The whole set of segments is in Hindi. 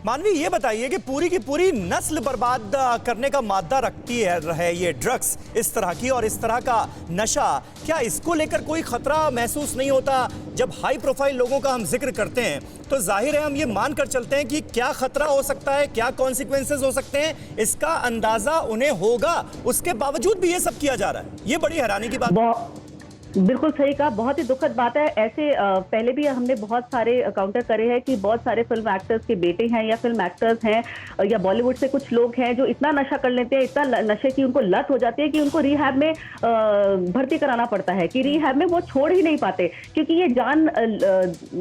मानवी, ये बताइए कि पूरी की पूरी नस्ल बर्बाद करने का मादा रखती है ये ड्रग्स इस तरह की, और इस तरह का नशा, क्या इसको लेकर कोई खतरा महसूस नहीं होता? जब हाई प्रोफाइल लोगों का हम जिक्र करते हैं तो जाहिर है हम ये मानकर चलते हैं कि क्या खतरा हो सकता है, क्या कॉन्सिक्वेंसेस हो सकते हैं, इसका अंदाजा उन्हें होगा। उसके बावजूद भी ये सब किया जा रहा है, ये बड़ी हैरानी की बात है। बिल्कुल सही कहा, बहुत ही दुखद बात है। ऐसे पहले भी हमने बहुत सारे काउंटर करे हैं कि बहुत सारे फिल्म एक्टर्स के बेटे हैं या फिल्म एक्टर्स हैं या बॉलीवुड से कुछ लोग हैं जो इतना नशा कर लेते हैं, इतना नशे की उनको लत हो जाती है कि उनको रिहैब में भर्ती कराना पड़ता है, कि रिहैब में वो छोड़ ही नहीं पाते, क्योंकि ये जान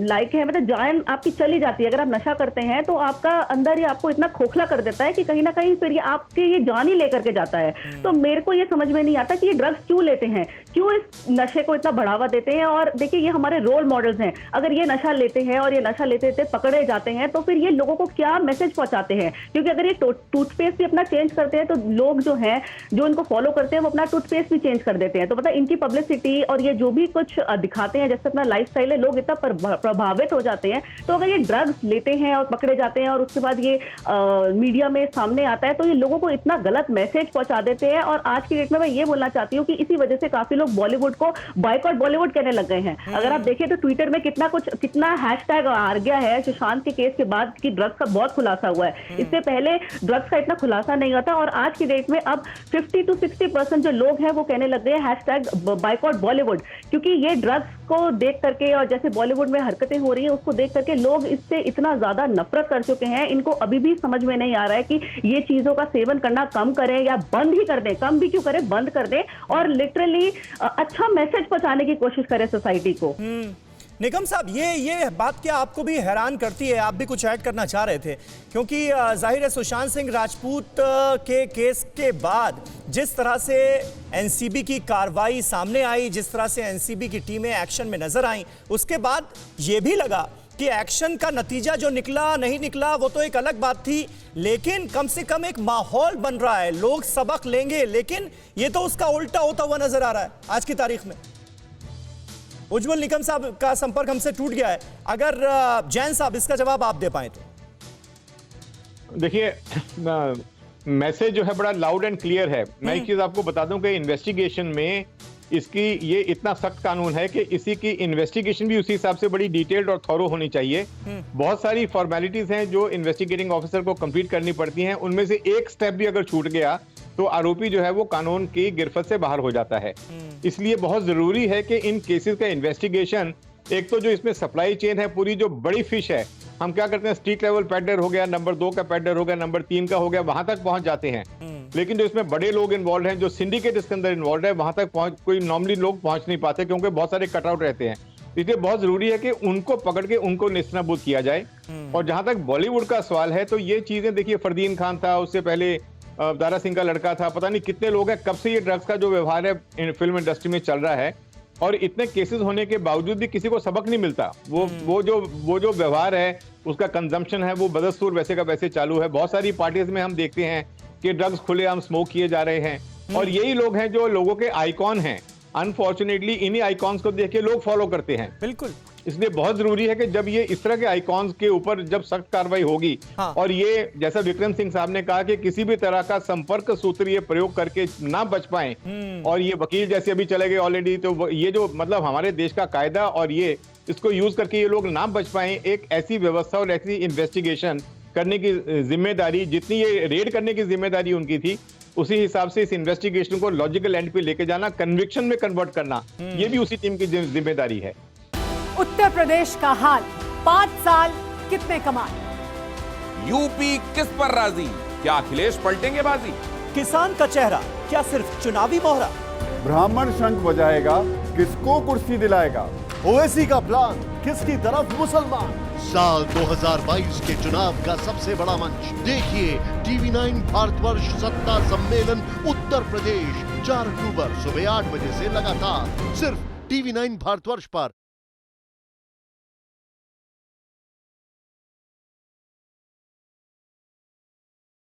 लाइक है, मतलब जान आपकी चली जाती है। अगर आप नशा करते हैं तो आपका अंदर ही आपको इतना खोखला कर देता है कि कहीं ना कहीं फिर ये आपके ये जान ही लेकर के जाता है। तो मेरे को ये समझ में नहीं आता कि ये ड्रग्स क्यों लेते हैं, क्यों इस नशे को इतना बढ़ावा देते हैं। और देखिए, ये हमारे रोल मॉडल्स हैं। अगर ये नशा लेते हैं और ये नशा लेते लेते पकड़े जाते हैं तो फिर ये लोगों को क्या मैसेज पहुंचाते हैं? क्योंकि अगर ये टूथपेस्ट भी अपना चेंज करते हैं तो लोग जो हैं, जो इनको फॉलो करते हैं, वो अपना टूथपेस्ट भी चेंज कर देते हैं। तो मतलब इनकी पब्लिसिटी और ये जो भी कुछ दिखाते हैं, जैसे अपना लाइफस्टाइल है, लोग इतना प्रभावित हो जाते हैं। तो अगर ये ड्रग्स लेते हैं और पकड़े जाते हैं और उसके बाद ये मीडिया में सामने आता है तो ये लोगों को इतना गलत मैसेज पहुंचा देते हैं। और आज की डेट में मैं ये बोलना चाहती हूँ कि इसी वजह से काफी लोग बॉलीवुड को बॉयकॉट बॉलीवुड कहने लग गए हैं। अगर आप देखें तो ट्विटर में कितना हैशटैग आ गया है सुशांत के केस के बाद कि ड्रग्स का बहुत खुलासा हुआ है। इससे पहले ड्रग्स का इतना खुलासा नहीं हुआ था। और आज की डेट में अब 50 to 60% जो लोग हैं वो कहने लग गए हैशटैग बॉयकॉट बॉलीवुड, क्योंकि ये ड्रग्स को देख करके और जैसे बॉलीवुड में हरकतें हो रही है उसको देख करके लोग इससे इतना ज्यादा नफरत कर चुके हैं। इनको अभी भी समझ में नहीं आ रहा है कि ये चीजों का सेवन करना कम करें या बंद ही कर दें। कम भी क्यों करें, बंद कर दें और लिटरली अच्छा मैसेज पहुंचाने की कोशिश करें सोसाइटी को। निगम साहब, ये बात क्या आपको भी हैरान करती है? आप भी कुछ ऐड करना चाह रहे थे, क्योंकि जाहिर है सुशांत सिंह राजपूत के केस के बाद जिस तरह से एनसीबी की कार्रवाई सामने आई, जिस तरह से एनसीबी की टीमें एक्शन में नजर आईं, उसके बाद ये भी लगा कि एक्शन का नतीजा जो निकला नहीं निकला वो तो एक अलग बात थी, लेकिन कम से कम एक माहौल बन रहा है, लोग सबक लेंगे। लेकिन ये तो उसका उल्टा होता हुआ नजर आ रहा है आज की तारीख में। उज्जवल निगम साहब का संपर्क हमसे टूट गया है, अगर जैन साहब इसका जवाब आप दे पाए तो। देखिए, मैसेज जो है बड़ा लाउड एंड क्लियर है। मैं एक चीज आपको बता दूं कि इन्वेस्टिगेशन में इसकी ये इतना सख्त कानून है कि इसी की इन्वेस्टिगेशन भी उसी हिसाब से बड़ी डिटेल्ड और थॉरो होनी चाहिए। बहुत सारी फॉर्मेलिटीज हैं जो इन्वेस्टिगेटिंग ऑफिसर को कंप्लीट करनी पड़ती हैं। उनमें से एक स्टेप भी अगर छूट गया तो आरोपी जो है वो कानून की गिरफ्त से बाहर हो जाता है। इसलिए बहुत जरूरी है कि इन केसेस का इन्वेस्टिगेशन, एक तो जो इसमें सप्लाई चेन है पूरी, जो बड़ी फिश है, हम क्या करते हैं, स्ट्रीट लेवल पेडलर हो गया, नंबर 2 का पेडलर हो गया, नंबर 3 का हो गया, वहां तक पहुंच जाते हैं। लेकिन जो इसमें बड़े लोग इन्वॉल्व हैं, जो सिंडिकेट इसके अंदर इन्वॉल्व है, वहां तक कोई नॉर्मली लोग पहुंच नहीं पाते क्योंकि बहुत सारे कटआउट रहते हैं। इसलिए बहुत जरूरी है कि उनको पकड़ के उनको नेस्तनाबूद किया जाए। और जहां तक बॉलीवुड का सवाल है तो ये चीजें देखिए, फरदीन खान था, उससे पहले दारा सिंह का लड़का था, पता नहीं कितने लोग हैं, कब से ये ड्रग्स का जो व्यवहार है फिल्म इंडस्ट्री में चल रहा है। और इतने केसेस होने के बावजूद भी किसी को सबक नहीं मिलता। वो जो व्यवहार है, उसका कंजम्पशन है, वो बदस्तूर वैसे का वैसे चालू है। बहुत सारी पार्टीज में हम देखते हैं कि ड्रग्स खुलेआम स्मोक किए जा रहे हैं और यही लोग हैं जो लोगों के आइकॉन हैं। अनफॉर्चुनेटली इन्हीं आइकॉन्स को देख के लोग फॉलो करते हैं। बिल्कुल, इसलिए बहुत जरूरी है कि जब ये इस तरह के आइकॉन्स के ऊपर जब सख्त कार्रवाई होगी, और ये जैसा विक्रम सिंह साहब ने कहा कि किसी भी तरह का संपर्क सूत्र ये प्रयोग करके ना बच पाए, और ये वकील जैसे अभी चले गए ऑलरेडी, तो ये जो मतलब हमारे देश का कायदा और ये इसको यूज करके ये लोग ना बच पाए, एक ऐसी व्यवस्था और ऐसी इन्वेस्टिगेशन करने की जिम्मेदारी, जितनी ये रेड करने की जिम्मेदारी उनकी थी, उसी हिसाब से इस इन्वेस्टिगेशन को लॉजिकल एंड पे लेके जाना, कन्विक्शन में कन्वर्ट करना, ये भी उसी टीम की जिम्मेदारी है। उत्तर प्रदेश का हाल, 5 साल कितने कमाल। यूपी किस पर राजी, क्या अखिलेश पलटेंगे बाजी? किसान का चेहरा क्या सिर्फ चुनावी मोहरा? ब्राह्मण शंख बजाएगा, किसको कुर्सी दिलाएगा? ओवैसी का प्लान, किसकी तरफ मुसलमान? साल 2022 के चुनाव का सबसे बड़ा मंच देखिए TV9 भारतवर्ष सत्ता सम्मेलन उत्तर प्रदेश, 4 अक्टूबर सुबह 8 बजे से लगातार सिर्फ TV9 भारतवर्ष पर।